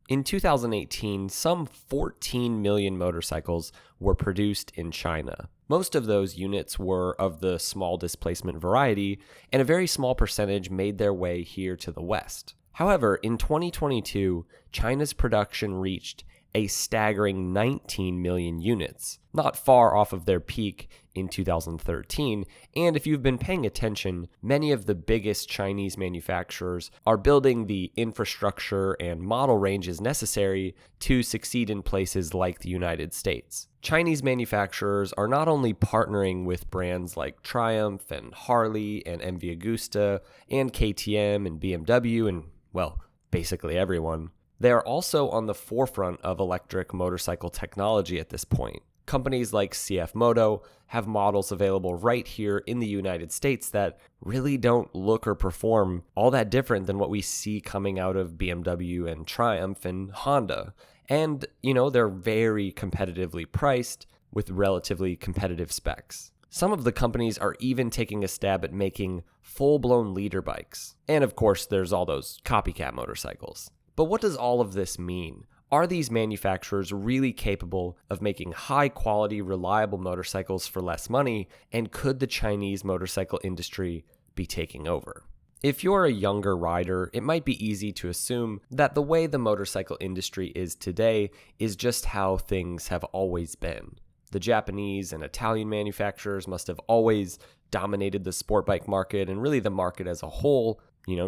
In 2018, some 14 million motorcycles were produced in China. Most of those units were of the small displacement variety, and a very small percentage made their way here to the West. However, in 2022, China's production reached a staggering 19 million units, not far off of their peak in 2013. And if you've been paying attention, many of the biggest Chinese manufacturers are building the infrastructure and model ranges necessary to succeed in places like the United States. Chinese manufacturers are not only partnering with brands like Triumph and Harley and MV Agusta and KTM and BMW and, well, basically everyone. They are also on the forefront of electric motorcycle technology at this point. Companies like CF Moto have models available right here in the United States that really don't look or perform all that different than what we see coming out of BMW and Triumph and Honda. And, they're very competitively priced with relatively competitive specs. Some of the companies are even taking a stab at making full-blown leader bikes. And of course, there's all those copycat motorcycles. But what does all of this mean? Are these manufacturers really capable of making high-quality, reliable motorcycles for less money? And could the Chinese motorcycle industry be taking over? If you're a younger rider, it might be easy to assume that the way the motorcycle industry is today is just how things have always been. The Japanese and Italian manufacturers must have always dominated the sport bike market and really the market as a whole.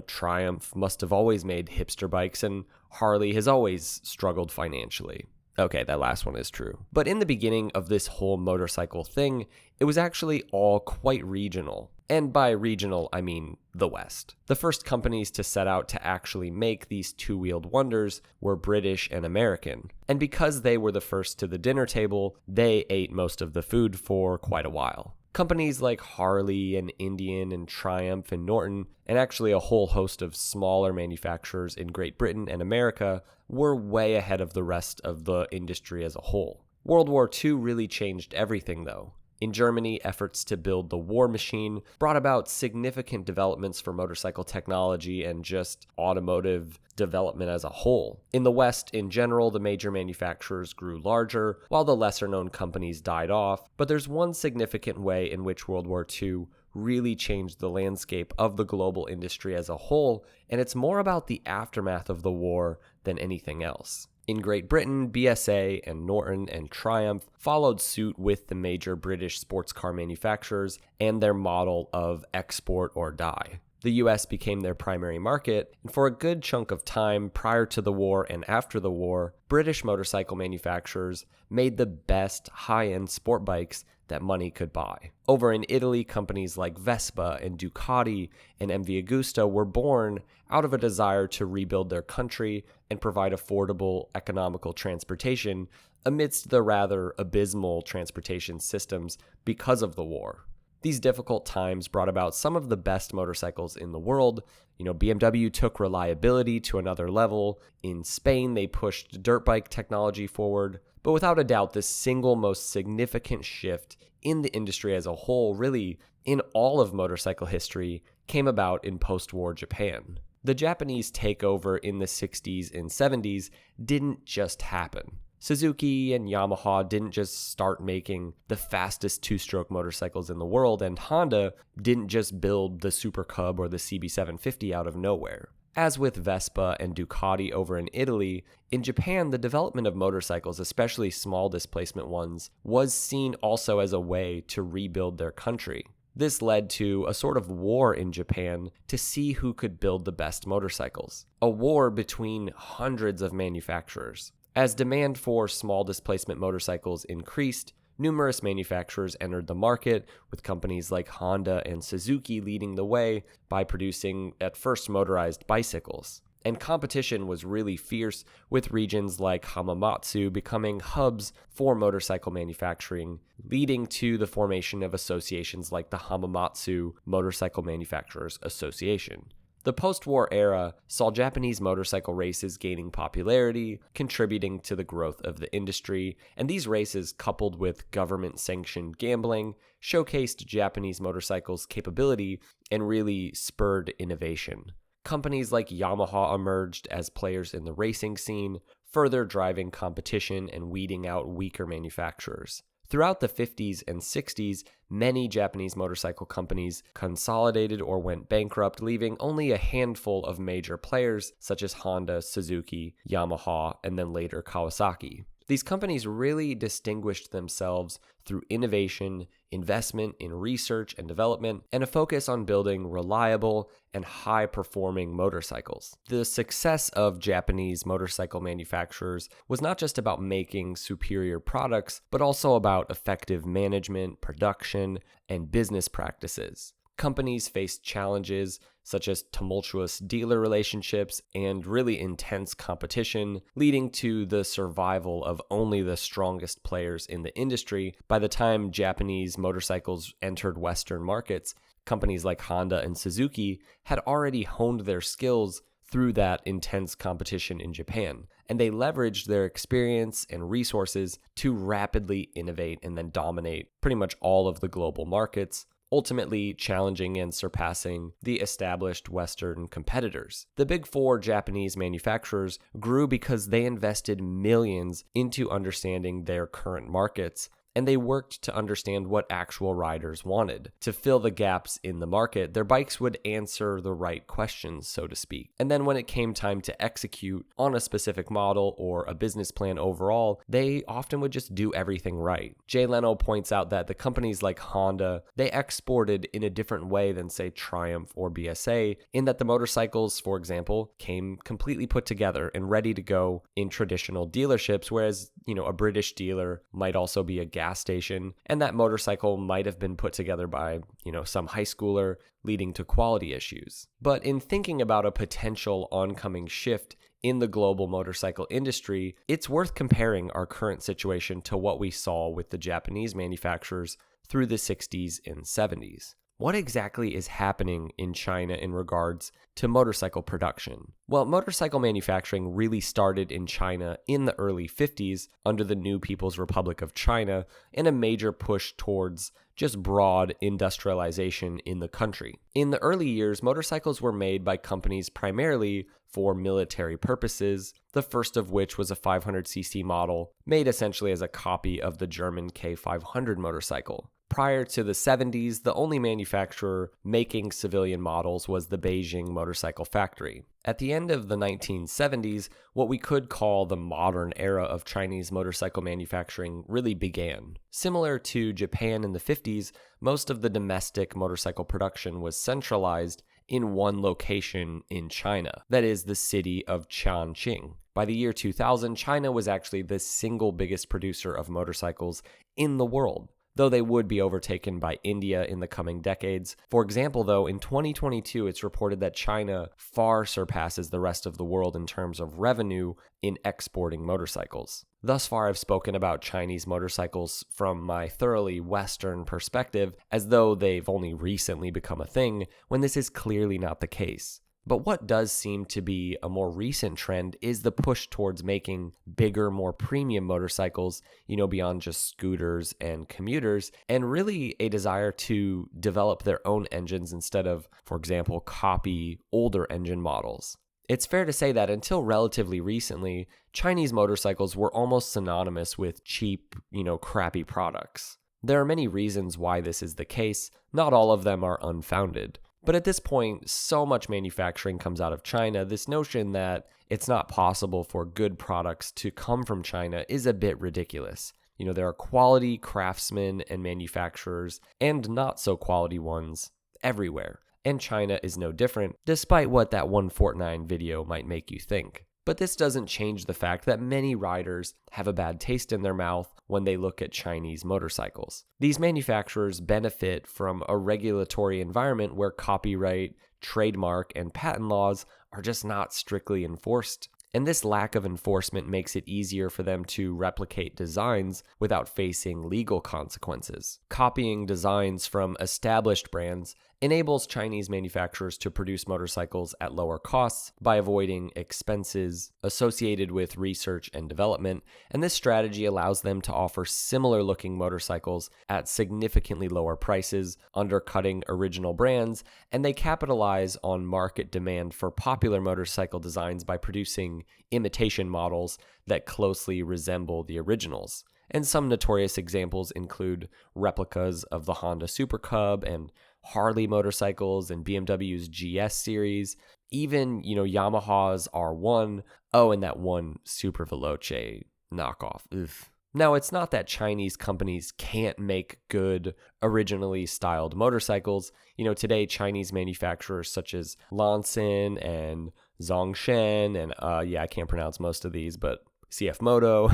Triumph must have always made hipster bikes, and Harley has always struggled financially. Okay, that last one is true. But in the beginning of this whole motorcycle thing, it was actually all quite regional. And by regional, I mean the West. The first companies to set out to actually make these two-wheeled wonders were British and American. And because they were the first to the dinner table, they ate most of the food for quite a while. Companies like Harley and Indian and Triumph and Norton, and actually a whole host of smaller manufacturers in Great Britain and America, were way ahead of the rest of the industry as a whole. World War II really changed everything, though. In Germany, efforts to build the war machine brought about significant developments for motorcycle technology and just automotive development as a whole. In the West, in general, the major manufacturers grew larger, while the lesser-known companies died off. But there's one significant way in which World War II really changed the landscape of the global industry as a whole, and it's more about the aftermath of the war than anything else. In Great Britain, BSA and Norton and Triumph followed suit with the major British sports car manufacturers and their model of export or die. The US became their primary market, and for a good chunk of time prior to the war and after the war, British motorcycle manufacturers made the best high-end sport bikes that money could buy. Over in Italy, companies like Vespa and Ducati and MV Agusta were born out of a desire to rebuild their country and provide affordable, economical transportation amidst the rather abysmal transportation systems because of the war. These difficult times brought about some of the best motorcycles in the world. BMW took reliability to another level. In Spain, they pushed dirt bike technology forward. But without a doubt, the single most significant shift in the industry as a whole, really in all of motorcycle history, came about in post-war Japan. The Japanese takeover in the 60s and 70s didn't just happen. Suzuki and Yamaha didn't just start making the fastest two-stroke motorcycles in the world, and Honda didn't just build the Super Cub or the CB750 out of nowhere. As with Vespa and Ducati over in Italy, in Japan, the development of motorcycles, especially small displacement ones, was seen also as a way to rebuild their country. This led to a sort of war in Japan to see who could build the best motorcycles. A war between hundreds of manufacturers. As demand for small displacement motorcycles increased, numerous manufacturers entered the market, with companies like Honda and Suzuki leading the way by producing at first motorized bicycles. And competition was really fierce, with regions like Hamamatsu becoming hubs for motorcycle manufacturing, leading to the formation of associations like the Hamamatsu Motorcycle Manufacturers Association. The post-war era saw Japanese motorcycle races gaining popularity, contributing to the growth of the industry, and these races, coupled with government-sanctioned gambling, showcased Japanese motorcycles' capability and really spurred innovation. companies like Yamaha emerged as players in the racing scene, further driving competition and weeding out weaker manufacturers. Throughout the 50s and 60s, many Japanese motorcycle companies consolidated or went bankrupt, leaving only a handful of major players such as Honda, Suzuki, Yamaha, and then later Kawasaki. These companies really distinguished themselves through innovation, investment in research and development, and a focus on building reliable and high-performing motorcycles. The success of Japanese motorcycle manufacturers was not just about making superior products, but also about effective management, production, and business practices. Companies faced challenges such as tumultuous dealer relationships and really intense competition, leading to the survival of only the strongest players in the industry. By the time Japanese motorcycles entered Western markets, companies like Honda and Suzuki had already honed their skills through that intense competition in Japan, and they leveraged their experience and resources to rapidly innovate and then dominate pretty much all of the global markets, ultimately challenging and surpassing the established Western competitors. The big four Japanese manufacturers grew because they invested millions into understanding their current markets, and they worked to understand what actual riders wanted. To fill the gaps in the market, their bikes would answer the right questions, so to speak. And then when it came time to execute on a specific model or a business plan overall, they often would just do everything right. Jay Leno points out that the companies like Honda, they exported in a different way than, say, Triumph or BSA, in that the motorcycles, for example, came completely put together and ready to go in traditional dealerships, whereas, a British dealer might also be a gas station, and that motorcycle might have been put together by, some high schooler, leading to quality issues. But in thinking about a potential oncoming shift in the global motorcycle industry, it's worth comparing our current situation to what we saw with the Japanese manufacturers through the 60s and 70s. What exactly is happening in China in regards to motorcycle production? Well, motorcycle manufacturing really started in China in the early 50s under the New People's Republic of China, and a major push towards just broad industrialization in the country. In the early years, motorcycles were made by companies primarily for military purposes, the first of which was a 500cc model, made essentially as a copy of the German K500 motorcycle. Prior to the 70s, the only manufacturer making civilian models was the Beijing Motorcycle Factory. At the end of the 1970s, what we could call the modern era of Chinese motorcycle manufacturing really began. Similar to Japan in the 50s, most of the domestic motorcycle production was centralized in one location in China, that is the city of Chongqing. By the year 2000, China was actually the single biggest producer of motorcycles in the world, though they would be overtaken by India in the coming decades. For example, though, in 2022, it's reported that China far surpasses the rest of the world in terms of revenue in exporting motorcycles. Thus far, I've spoken about Chinese motorcycles from my thoroughly Western perspective, as though they've only recently become a thing, when this is clearly not the case. But what does seem to be a more recent trend is the push towards making bigger, more premium motorcycles, beyond just scooters and commuters, and really a desire to develop their own engines instead of, for example, copy older engine models. It's fair to say that until relatively recently, Chinese motorcycles were almost synonymous with cheap, crappy products. There are many reasons why this is the case. Not all of them are unfounded. But at this point, so much manufacturing comes out of China, this notion that it's not possible for good products to come from China is a bit ridiculous. There are quality craftsmen and manufacturers, and not so quality ones, everywhere. And China is no different, despite what that one Fortnite video might make you think. But this doesn't change the fact that many riders have a bad taste in their mouth when they look at Chinese motorcycles. These manufacturers benefit from a regulatory environment where copyright, trademark, and patent laws are just not strictly enforced. And this lack of enforcement makes it easier for them to replicate designs without facing legal consequences. Copying designs from established brands enables Chinese manufacturers to produce motorcycles at lower costs by avoiding expenses associated with research and development, and this strategy allows them to offer similar looking motorcycles at significantly lower prices, undercutting original brands, and they capitalize on market demand for popular motorcycle designs by producing imitation models that closely resemble the originals. And some notorious examples include replicas of the Honda Super Cub and Harley motorcycles and BMW's GS series, even, Yamaha's R1, and that one Super Veloce knockoff. Ugh. Now, it's not that Chinese companies can't make good, originally styled motorcycles. Today, Chinese manufacturers such as Lansin and Zongshen, and I can't pronounce most of these, but CF Moto,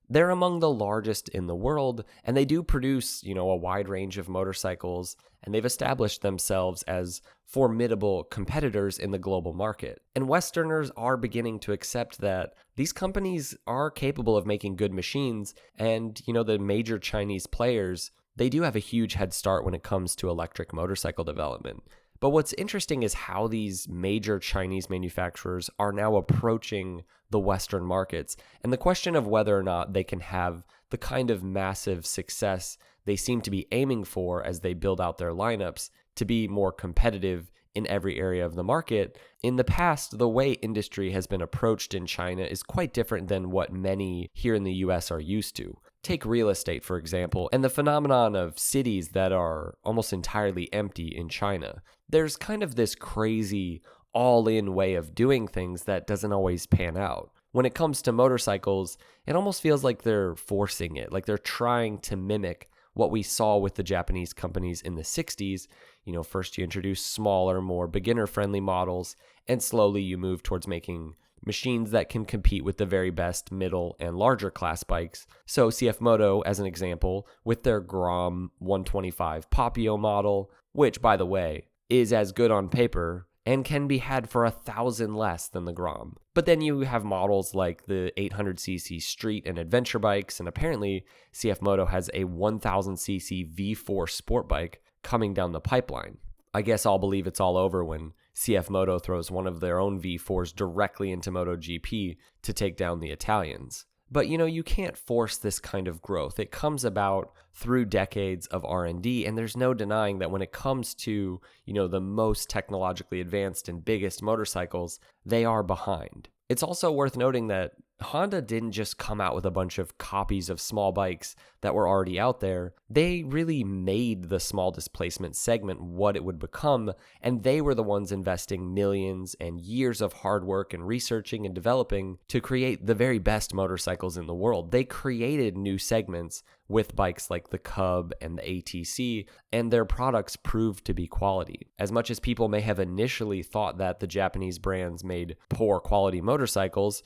they're among the largest in the world, and they do produce, a wide range of motorcycles, and they've established themselves as formidable competitors in the global market. And Westerners are beginning to accept that these companies are capable of making good machines, and, the major Chinese players, they do have a huge head start when it comes to electric motorcycle development. But what's interesting is how these major Chinese manufacturers are now approaching the Western markets, and the question of whether or not they can have the kind of massive success they seem to be aiming for as they build out their lineups to be more competitive in every area of the market. In the past, the way industry has been approached in China is quite different than what many here in the US are used to. Take real estate, for example, and the phenomenon of cities that are almost entirely empty in China. There's kind of this crazy all-in way of doing things that doesn't always pan out. When it comes to motorcycles, it almost feels like they're forcing it, like they're trying to mimic what we saw with the Japanese companies in the 60s. First you introduce smaller, more beginner-friendly models, and slowly you move towards making machines that can compete with the very best middle and larger class bikes. So CF Moto, as an example, with their Grom 125 Papio model, which, by the way, is as good on paper and can be had for $1,000 less than the Grom. But then you have models like the 800cc street and adventure bikes, and apparently CF Moto has a 1000cc V4 sport bike coming down the pipeline. I guess I'll believe it's all over when CF Moto throws one of their own V4s directly into MotoGP to take down the Italians. But you can't force this kind of growth. It comes about through decades of R&D, and there's no denying that when it comes to, the most technologically advanced and biggest motorcycles, they are behind. It's also worth noting that Honda didn't just come out with a bunch of copies of small bikes that were already out there. They really made the small displacement segment what it would become, and they were the ones investing millions and years of hard work and researching and developing to create the very best motorcycles in the world. They created new segments with bikes like the Cub and the ATC, and their products proved to be quality. As much as people may have initially thought that the Japanese brands made poor quality motorcycles,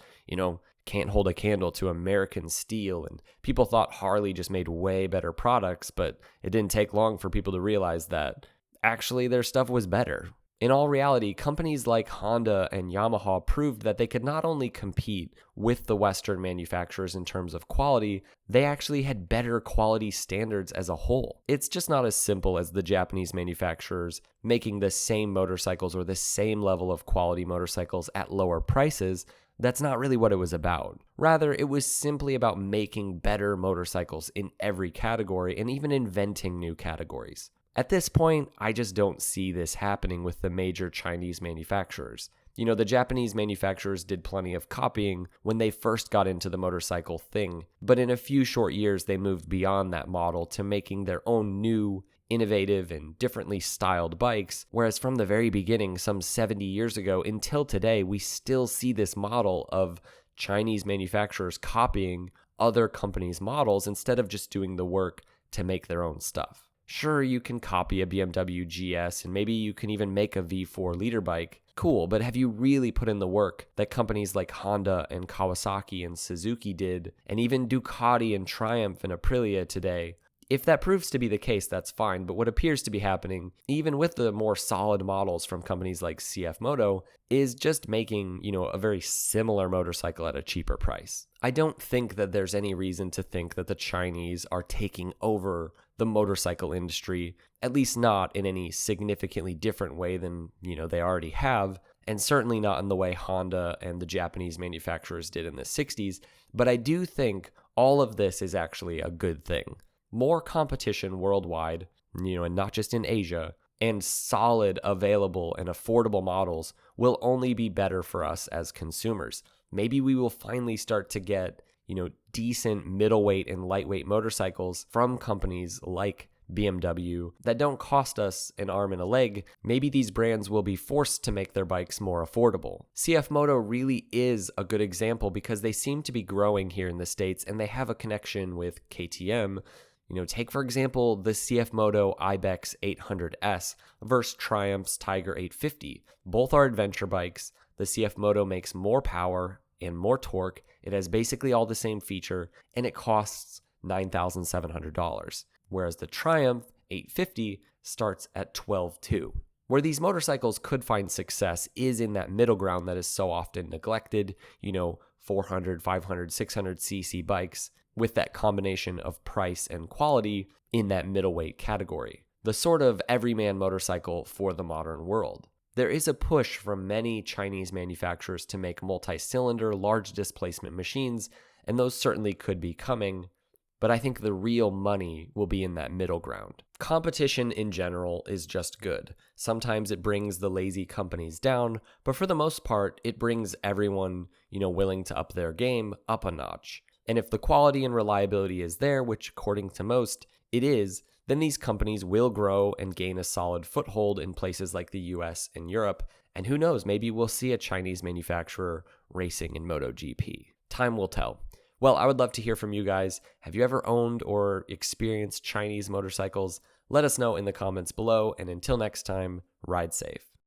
can't hold a candle to American steel, and people thought Harley just made way better products, but it didn't take long for people to realize that actually their stuff was better. In all reality, companies like Honda and Yamaha proved that they could not only compete with the Western manufacturers in terms of quality, they actually had better quality standards as a whole. It's just not as simple as the Japanese manufacturers making the same motorcycles or the same level of quality motorcycles at lower prices. That's not really what it was about. Rather, it was simply about making better motorcycles in every category and even inventing new categories. At this point, I just don't see this happening with the major Chinese manufacturers. The Japanese manufacturers did plenty of copying when they first got into the motorcycle thing, but in a few short years, they moved beyond that model to making their own new, innovative, and differently styled bikes, whereas from the very beginning, some 70 years ago until today, we still see this model of Chinese manufacturers copying other companies' models instead of just doing the work to make their own stuff. Sure, you can copy a BMW GS, and maybe you can even make a V4 liter bike. Cool, but have you really put in the work that companies like Honda and Kawasaki and Suzuki did, and even Ducati and Triumph and Aprilia today? If that proves to be the case, that's fine, but what appears to be happening, even with the more solid models from companies like CF Moto, is just making, a very similar motorcycle at a cheaper price. I don't think that there's any reason to think that the Chinese are taking over the motorcycle industry, at least not in any significantly different way than, they already have, and certainly not in the way Honda and the Japanese manufacturers did in the 60s, but I do think all of this is actually a good thing. More competition worldwide, and not just in Asia, and solid, available, and affordable models will only be better for us as consumers. Maybe we will finally start to get, decent middleweight and lightweight motorcycles from companies like BMW that don't cost us an arm and a leg. Maybe these brands will be forced to make their bikes more affordable. CF Moto really is a good example because they seem to be growing here in the States and they have a connection with KTM. Take for example the CF Moto Ibex 800S versus Triumph's Tiger 850. Both are adventure bikes. The CF Moto makes more power and more torque. It has basically all the same feature, and it costs $9,700. Whereas the Triumph 850 starts at $12,200. Where these motorcycles could find success is in that middle ground that is so often neglected, 400, 500, 600 cc bikes with that combination of price and quality in that middleweight category. The sort of everyman motorcycle for the modern world. There is a push from many Chinese manufacturers to make multi-cylinder, large displacement machines, and those certainly could be coming, but I think the real money will be in that middle ground. Competition in general is just good. Sometimes it brings the lazy companies down, but for the most part, it brings everyone, willing to up their game up a notch. And if the quality and reliability is there, which according to most it is, then these companies will grow and gain a solid foothold in places like the US and Europe. And who knows, maybe we'll see a Chinese manufacturer racing in MotoGP. Time will tell. Well, I would love to hear from you guys. Have you ever owned or experienced Chinese motorcycles? Let us know in the comments below. And until next time, ride safe.